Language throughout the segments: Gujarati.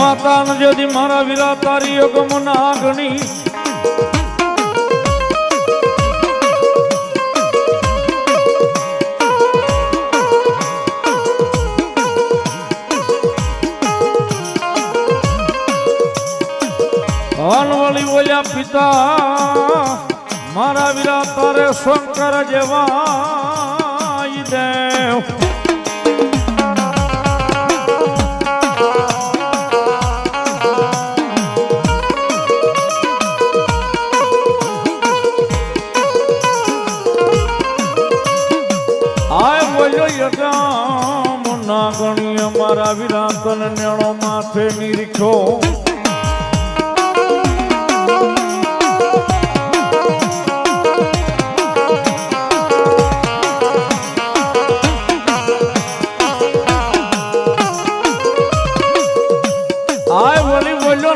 માતા ન જેથી મારા વીરા તારી અગમના ગણી અનવળી બોલ્યા પિતા મારા વીરા તારે શંકર જેવા દેવ ના ગણી અમારા વીરા તન નેણો માથે નીરખો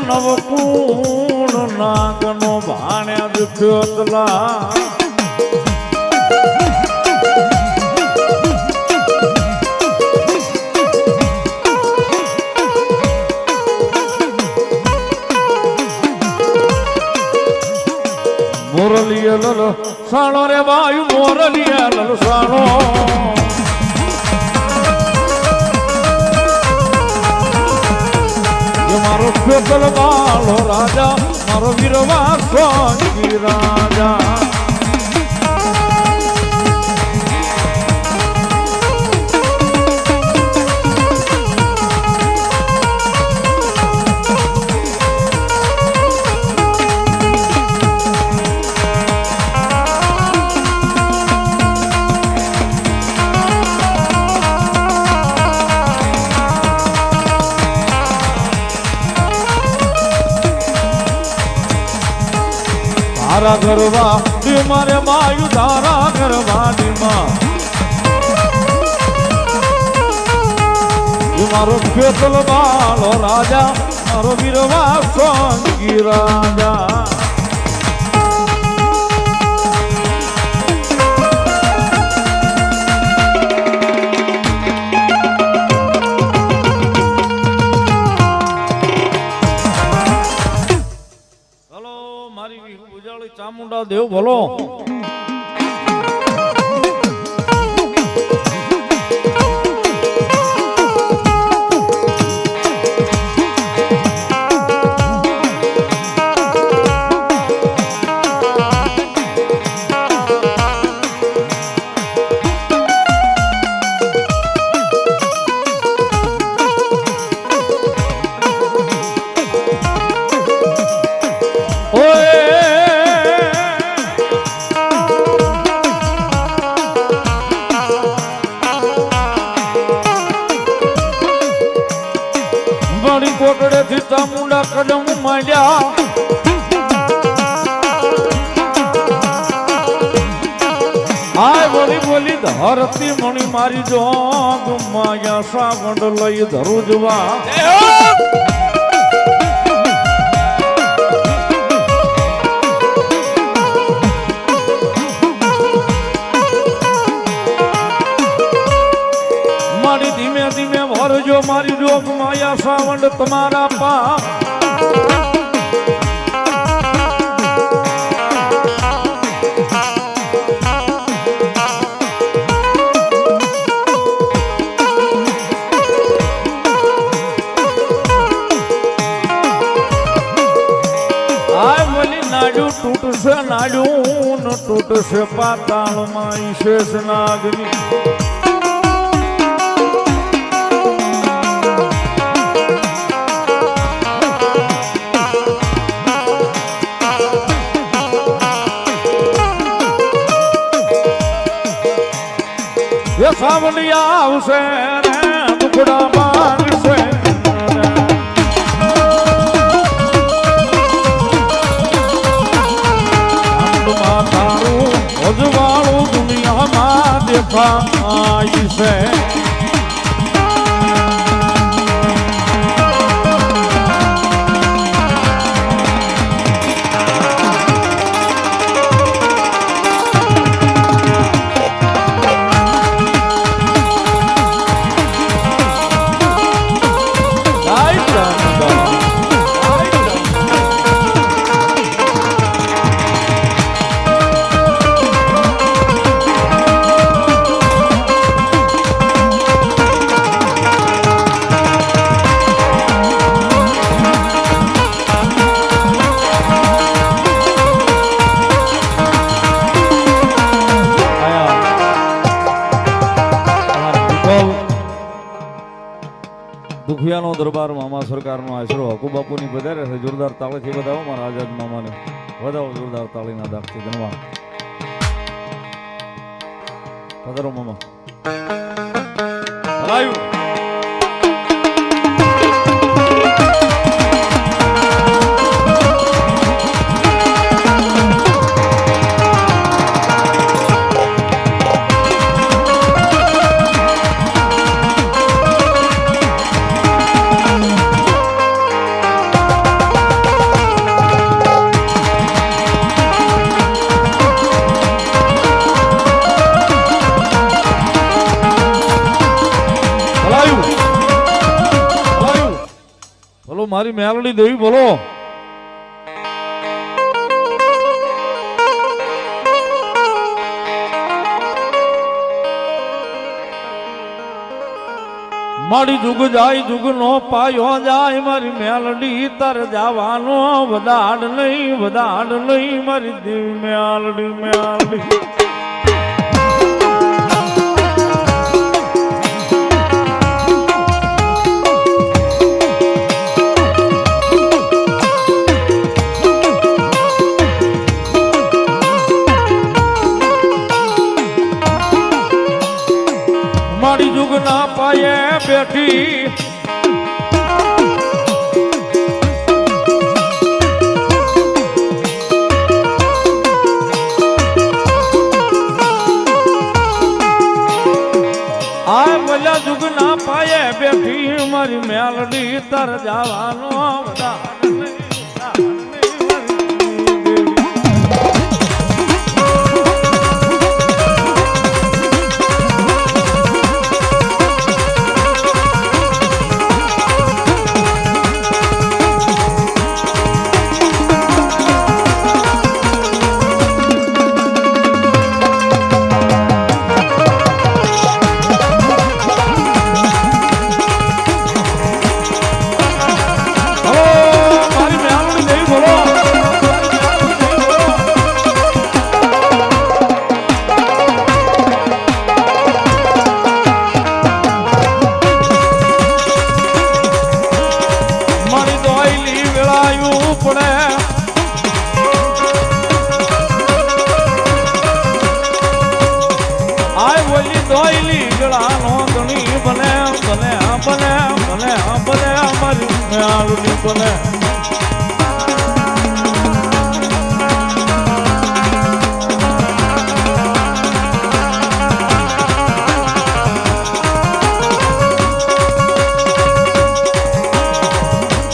નવકુણ નાગનો ભાણ્યા દુખ્યોતલા મોરલીય લલ સાણો રે વાયુ મોરલીય લલ સાણો મારો સ્પેશલ બાલો રાજા મારો વીરવા સ્વામી રાજા તારા ગરવા મારે માયુ તારા ગરવા દીમાં મારો સ્પેશલ બાલો રાજા મારો વીરવા સ્વામી રાજા ચામુંડા દેવ બોલો કોટડેથી ચામુંડા કદમ માંડ્યા આય બોલી બોલી ધરતી મણી મારી જો ગુમાયા સાવંડ લઈ ધરું જવા મારી ધીમે ધીમે ભરજો મારી જોગ માયા સાવંડ તમારા પા આય બોલી નાડું તૂટશે નાડું ન તૂટશે પાતાળમાં ઈશેષ નાગની સાવલિયા આવશે ને ટુકડા માંગશે તારું અજવાળું દુનિયામાં દેખાય છે Bye. દુખિયાનો દરબાર મામા સરકારનો આશરો હકુ બાપુની પધારે છે. જોરદાર તાળીથી વધાવો મારા આઝાદ મામાને, વધાવો જોરદાર તાળીના દાખથી. ધન્યવાદ. પધારો મામા. ભલાયું. મારી મેલડી દેવી બોલો. મારી જુગ જાય જુગ નો પાયો જાય, મારી મેલડી તર જવાનો વધાડ નહીં મારી દેવી મેલડી મેલડી. મારી જુગ ના પાયે બેઠી આ બોલ્યા જુગ ના પાયે બેઠી મારી મેલડી તર જવાનો બધા. દોયલી ગળાનો ધણી બને બને બને બને બને અમારી મેલડી બને.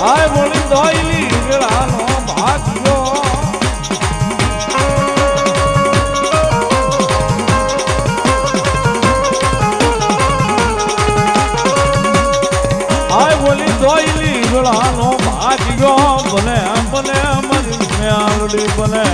આય બોલી દોયલી ગળાનો ભાગ્યો દોયલી ગળાનો ભાગ્યો બને બને મારી મેલડી બને.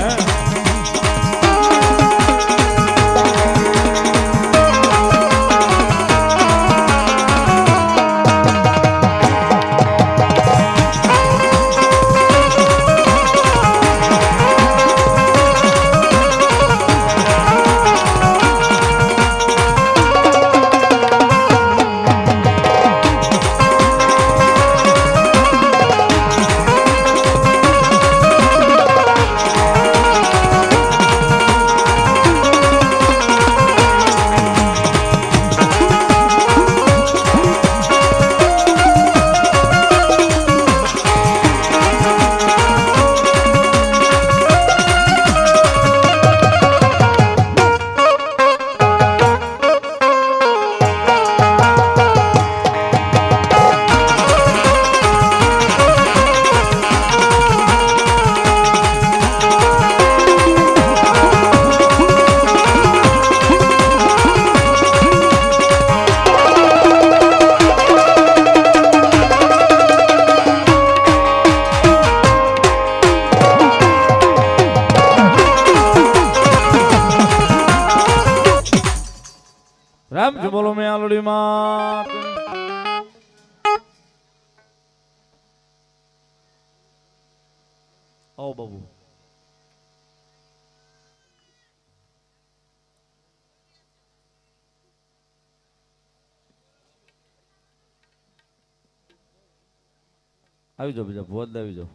રામ જ બોલો મેલડી માં. આવો બાબુ. આવી જાઓ બીજા ભોજ આવી જાઓ.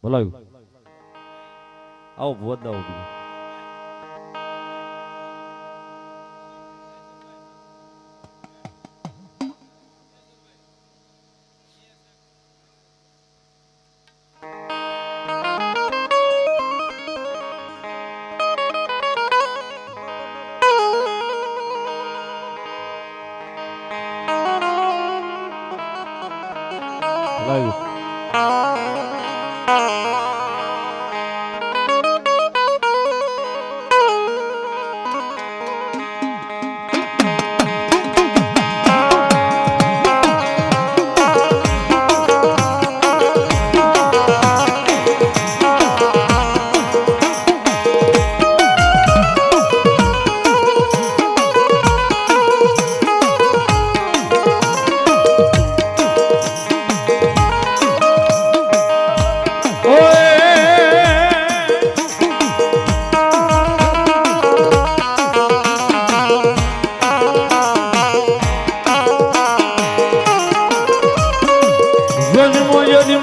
બોલાવ્યું આવો ભોજ આવો બીજો.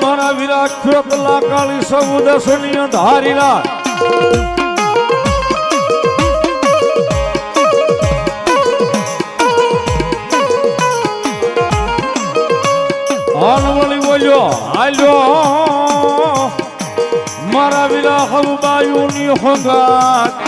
મારા વિરાટ ચોપલા કાળી સૌ દસનીય ધારીલા હાલવળી બોલ્યો હાલ્યો મારા વિરા હવબાયુની હોગાટ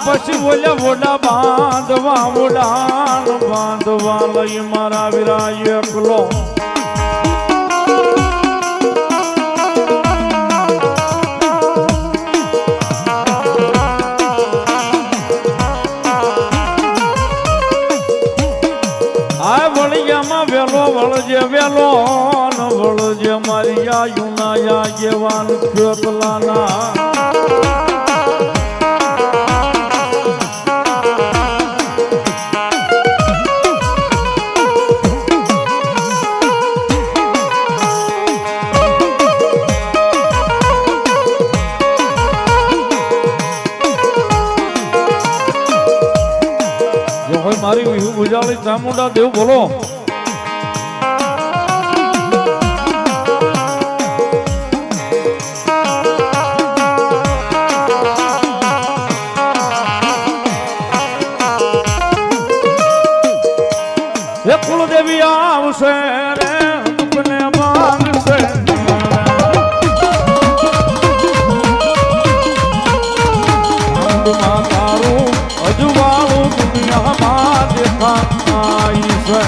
પછી બોલ્યા વોડા બાંધવા વોડાન બાંધવા લઈ મારા વિરા એકલો આ વળિયામાં વેલો વળજે વેલો વળજે મારી આયુના જેવાન ખેતલાના મારી વિહુ ગુજાળી ચામુંડા દેવ બોલો. એ કુળદેવી આવશે રે દુઃખને માંગશે તારું અજવાળું દુનિયામાં દેખાય છે.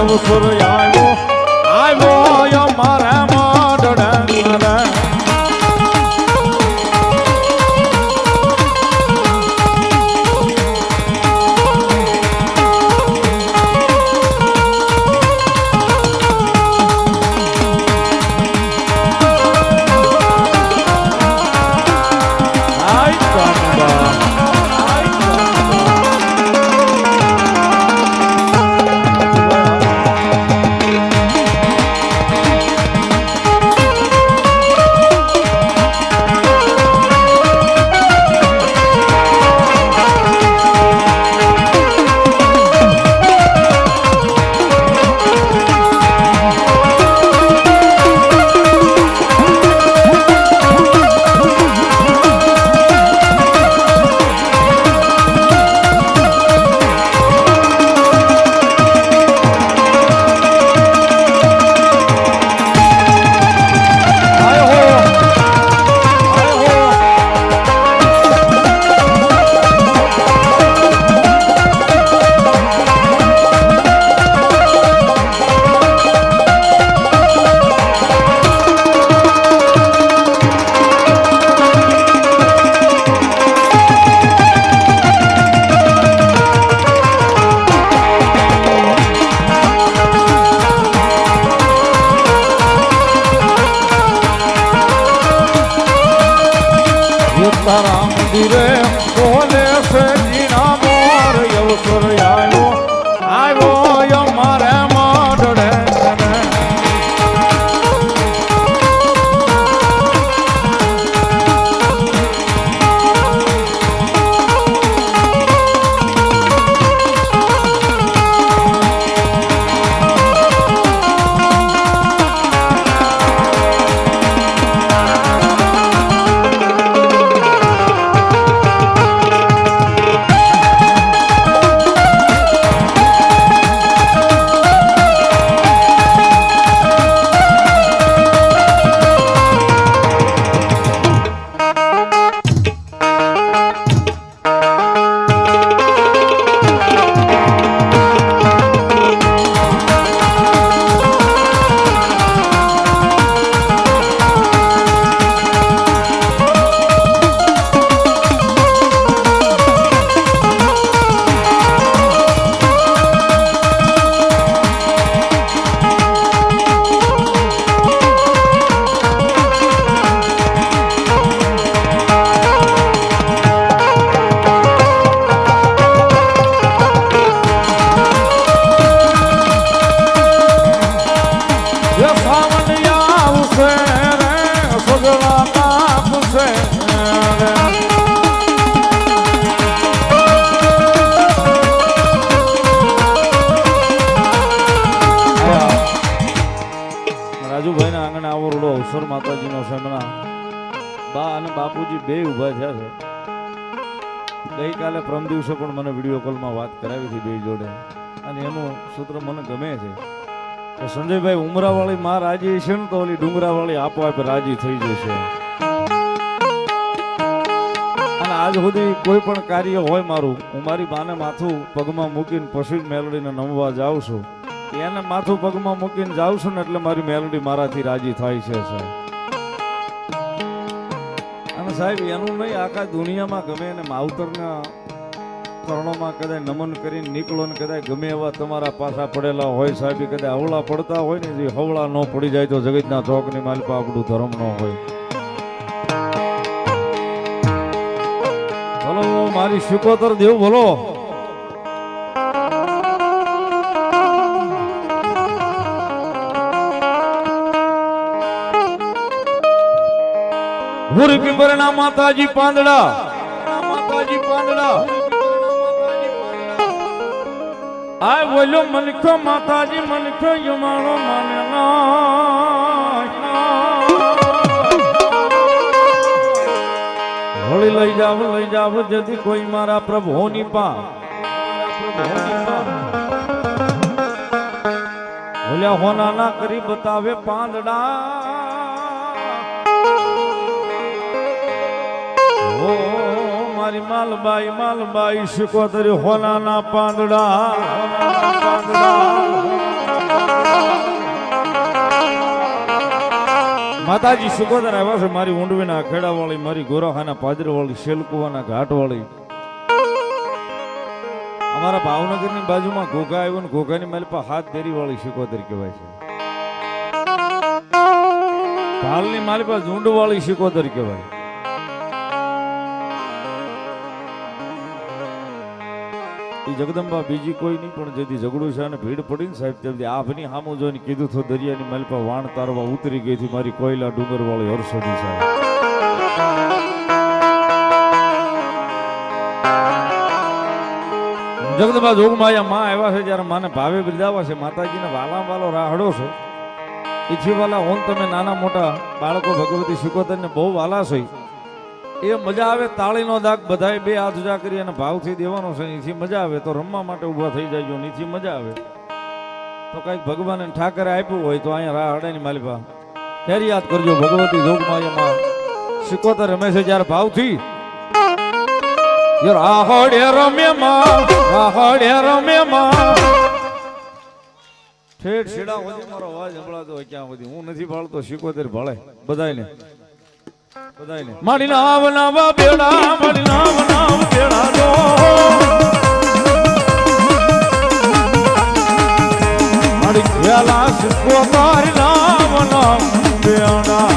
અવસર આવ્યો મારા મોઢડા તારા મંદિરે બોલે છે જીના મોર અવસર આવ્યો મારે મોઢડે રાજુભાઈ ના આંગણે આવો રોડો અવસર માતાજી નો સેમના બા અને બાપુજી બે ઉભા થયા છે. ગઈકાલે પ્રમ દિવસે પણ મને વિડીયો કોલમાં વાત કરાવી હતી બે જોડે અને એનું સૂત્ર મને ગમે છે કે સંજયભાઈ ઉમરાવાળી માં રાજી છે ને તો ઓલી ડુંગરાવાળી આપોઆપ રાજી થઈ જશે. અને આજ સુધી કોઈ પણ કાર્ય હોય મારું હું મારી બાને માથું પગમાં મૂકીને પછી જ મેલડીને નમવા જાઉં છું. એને માથું પગમાં મૂકીને જાઉં છું ને એટલે મારી મેલડી મારાથી રાજી થાય છે સાહેબ. અને સાહેબ એનું નહીં આખા દુનિયામાં ગમે એને માવતરના ચરણોમાં કદાચ નમન કરીને નીકળો ને કદાચ ગમે એવા તમારા પાછા પડેલા હોય સાહેબ કદાચ હવળા પડતા હોય ને જે હવળા ન પડી જાય તો જગતના ચોકની માલિક આપણું ધર્મ ન હોય. બોલો મારી શિકોતર દેવ બોલો. ભૂરી પીપરના માતાજી પાંદડા આ બોલ્યો મનખો માતાજી મનખો યુમાણો માને હોળી લઈ જાવ જેથી કોઈ મારા પ્રભુની પા બોલ્યા હોના ના કરી બતાવે પાંદડા ઓ મારી માલબાઈ શિકોતરી હોનાના પાંદડા માતાજી સુકોદર આવ્યા છે મારી ઊંડવીના ખેડાવાળી, મારી ગોરાખાના પાદરવાળી, શેલકુવાના ઘાટવાળી. અમારા ભાવનગરની બાજુમાં ઘોઘા આવ્યો ને ઘોઘાની માલપા હાથ દેરી વાળી શિકોતર કહેવાય છે. ભાલની માલપા ઝુંડ વાળી શિકોતર કહેવાય. એ જગદંબા બીજી કોઈ નહીં, પણ જેથી ઝઘડું છે અને ભીડ પડી ને સાહેબ તેથી આભની સામું જોઈને કીધું તો દરિયાની માલપા વાણ તારવા ઉતરી ગઈ હતી મારી કોયલા ડુંગર વાળી હર્ષદી સાહેબ. જગદંબા જોગમાયા માં આવ્યા છે જ્યારે માને ભાવે બિરદાવા છે. માતાજીને વાલા વાલો રાહડો છે. ઈથી વાલા ઓન તમે નાના મોટા બાળકો ભગવતી શિકોતરને બહુ વાલા છે. એ મજા આવે તાળીનો દાગ બધાય બે હાથ ઉજા કરી અને ભાવથી દેવાનો છે. એથી મજા આવે તો રમવા માટે ઊભા થઈ જાય. નીથી મજા આવે તો કઈક ભગવાને ઠાકરે આપ્યું હોય તો અહીંયા રાહડાની માલિપા ત્યારે યાદ કરજો. ભગવતી જોગમાયામાં શિકોતર રમે છે જ્યારે ભાવથી રાહડે રમ્યમાં ઠેઠ છેડા સુધી મારો અવાજ સંભળાતો હોય ક્યાં સુધી. હું નથી ભાળતો, શિકોતર ભાળે બધાયને. મારી નાવ નાવા બેડા, મારી નાવ નાવ બેડા દો મારી ખેલા શિકોતર નાવ નાવ બેડા.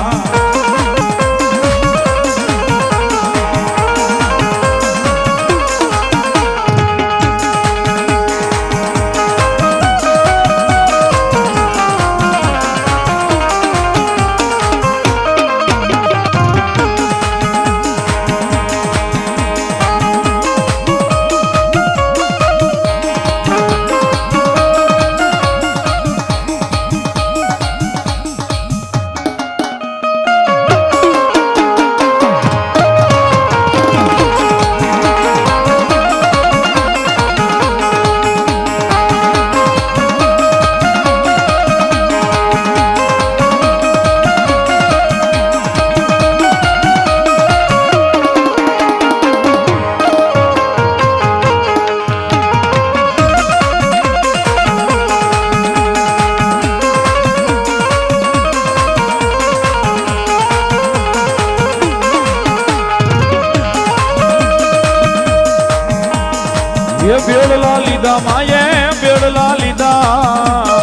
બેડલા લીધા માયે બેડલા લીધા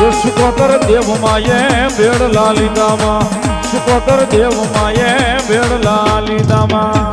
એ શિકોતર દેવ માયે બેડલા લીધામાં શિકોતર દેવ માયે બેડલા લીધામાં.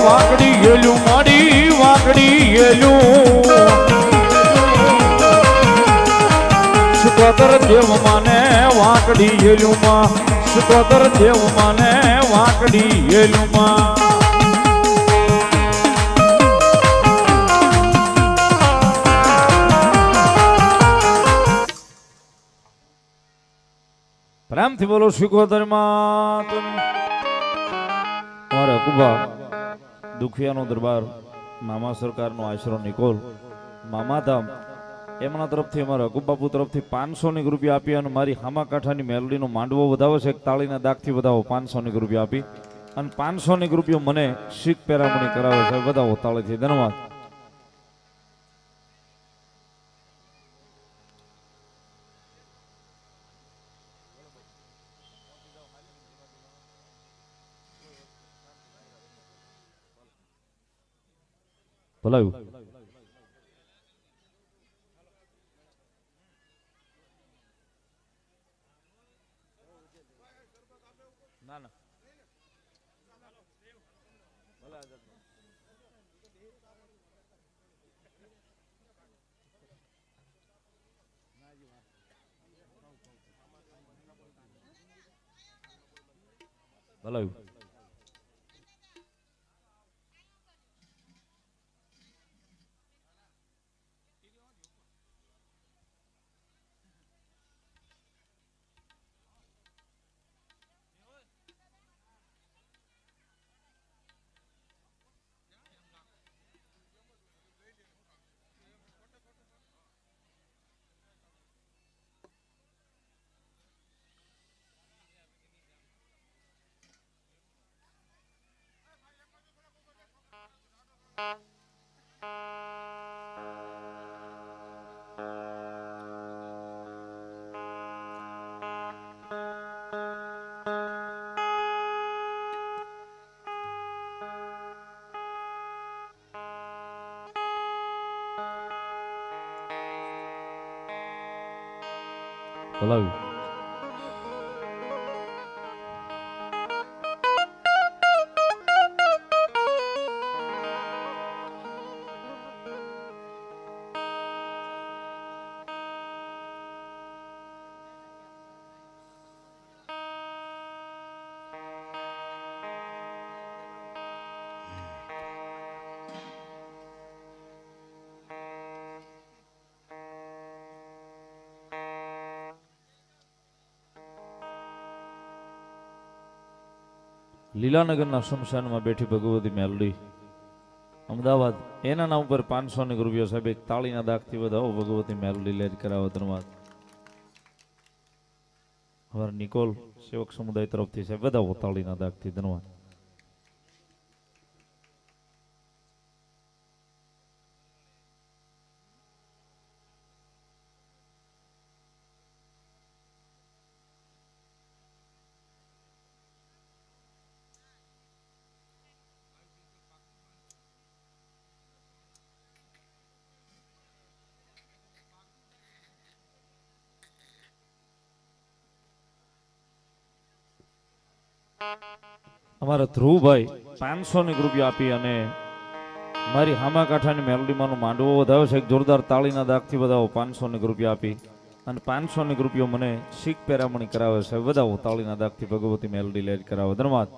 વાકડી ગયેલું મારી વાકડી ગયેલું શિકોતર દેવ માને વાકડી ગયેલું માં શિકોતર દેવ માને વાકડી ગયેલું માં. પ્રેમથી બોલો શિકોતર માં. મારા કુબા દુખિયાનો દરબાર મામા સરકારનો આશરો નિકોલ મામાધામ એમના તરફથી અમારા અકુબાપુ તરફથી 500 રૂપિયા આપી અને મારી હામા કાંઠાની મેલડીનો માંડવો વધાવો છે. એક તાળીના દાગથી વધાવો 500 રૂપિયા આપી અને 500 રૂપિયા મને શીખ પેરામણી કરાવે છે. વધાવો તાળીથી. ધન્યવાદ. ભલાયું ના ના ભલાયું ભલાયું લીલાનગરના શમશાનમાં બેઠી ભગવતી મેલડી અમદાવાદ એના નામ ઉપર 500 રૂપિયા સાહેબ એક તાળીના દાગથી વધાવો ભગવતી મેલડી લેજ કરાવો ધન્યવાદ અમારા નિકોલ સેવક સમુદાય તરફથી સાહેબ વધાવો તાળીના દાગથી ધન્યવાદ અમારા ધ્રુવભાઈ 500 રૂપિયા આપી અને મારી હામા કાંઠાની મેલડીમાંનો માંડવો વધાવ્યો છે. એક જોરદાર તાળીના દાગથી વધાવો 500 રૂપિયા આપી અને 500 રૂપિયો મને શીખ પેરામણી કરાવે છે. વધાવો તાળીના દાગથી ભગવતી મેલડી લેજ કરાવે ધન્યવાદ.